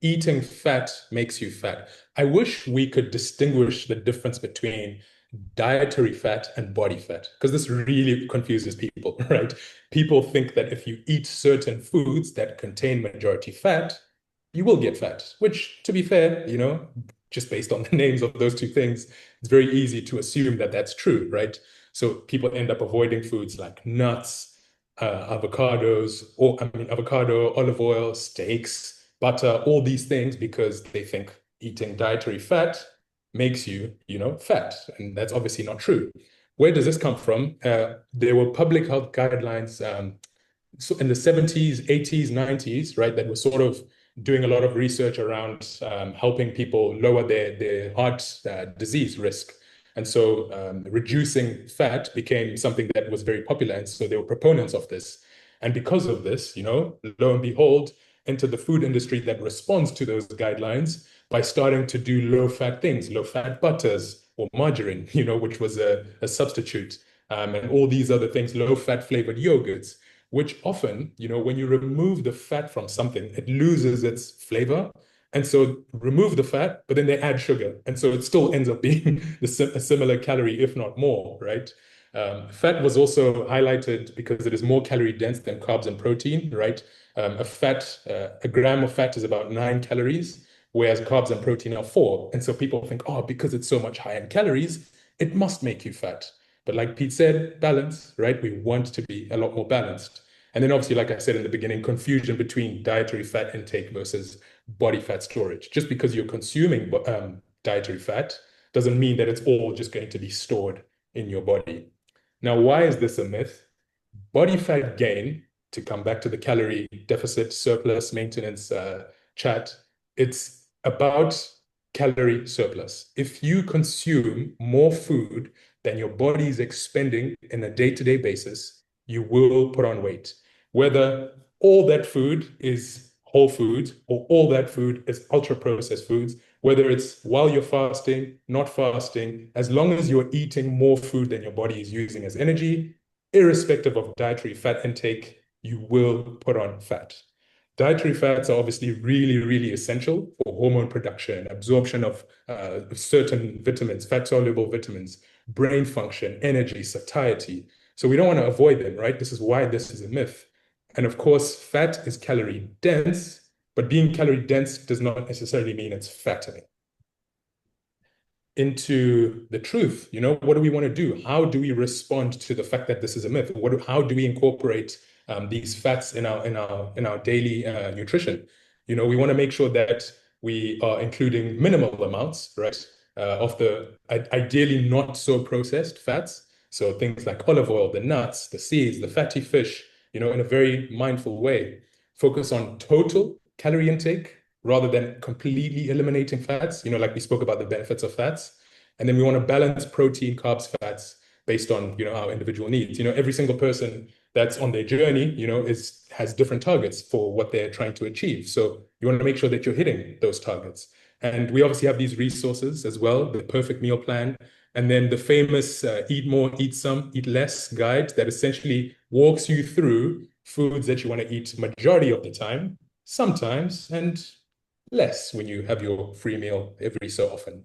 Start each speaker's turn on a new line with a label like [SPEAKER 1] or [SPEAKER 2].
[SPEAKER 1] eating fat makes you fat. I wish we could distinguish the difference between dietary fat and body fat, because this really confuses people, right? People think that if you eat certain foods that contain majority fat, you will get fat, which, to be fair, just based on the names of those two things, it's very easy to assume that that's true, right? So people end up avoiding foods like nuts, avocados, or I mean, avocado, olive oil, steaks, butter, all these things because they think eating dietary fat makes you, fat. And that's obviously not true. Where does this come from? There were public health guidelines so in the 70s, 80s, 90s, right, that were sort of doing a lot of research around helping people lower their heart disease risk. And so reducing fat became something that was very popular. And so they were proponents of this. And because of this, lo and behold, enter the food industry that responds to those guidelines by starting to do low-fat things, low-fat butters or margarine, which was a substitute, and all these other things, low-fat flavored yogurts, which often, when you remove the fat from something, it loses its flavor. And so remove the fat, but then they add sugar. And so it still ends up being a similar calorie, if not more, right? Fat was also highlighted because it is more calorie dense than carbs and protein, right? A gram of fat is about 9 calories, whereas carbs and protein are 4. And so people think, oh, because it's so much higher in calories, it must make you fat. But like Pete said, balance, right? We want to be a lot more balanced. And then obviously, like I said in the beginning, confusion between dietary fat intake versus body fat storage. Just because you're consuming dietary fat doesn't mean that it's all just going to be stored in your body. Now, why is this a myth? Body fat gain, to come back to the calorie deficit, surplus, maintenance chat, it's about calorie surplus. If you consume more food than your body is expending in a day-to-day basis, you will put on weight. Whether all that food is whole food or all that food is ultra-processed foods, whether it's while you're fasting, not fasting, as long as you're eating more food than your body is using as energy, irrespective of dietary fat intake, you will put on fat. Dietary fats are obviously really, really essential for hormone production, absorption of certain vitamins, fat-soluble vitamins, brain function, energy, satiety. So we don't want to avoid them, right? This is why this is a myth. And of course, fat is calorie dense, but being calorie dense does not necessarily mean it's fattening. Into the truth, what do we want to do? How do we respond to the fact that this is a myth? How do we incorporate these fats in our daily nutrition? We want to make sure that we are including minimal amounts, right, of the ideally not so processed fats. So things like olive oil, the nuts, the seeds, the fatty fish, in a very mindful way. Focus on total calorie intake rather than completely eliminating fats, like we spoke about the benefits of fats. And then we want to balance protein, carbs, fats based on, our individual needs. Every single person that's on their journey, has different targets for what they're trying to achieve. So you want to make sure that you're hitting those targets. And we obviously have these resources as well, the perfect meal plan, and then the famous eat more, eat some, eat less guide that essentially walks you through foods that you want to eat majority of the time, sometimes, and less when you have your free meal every so often.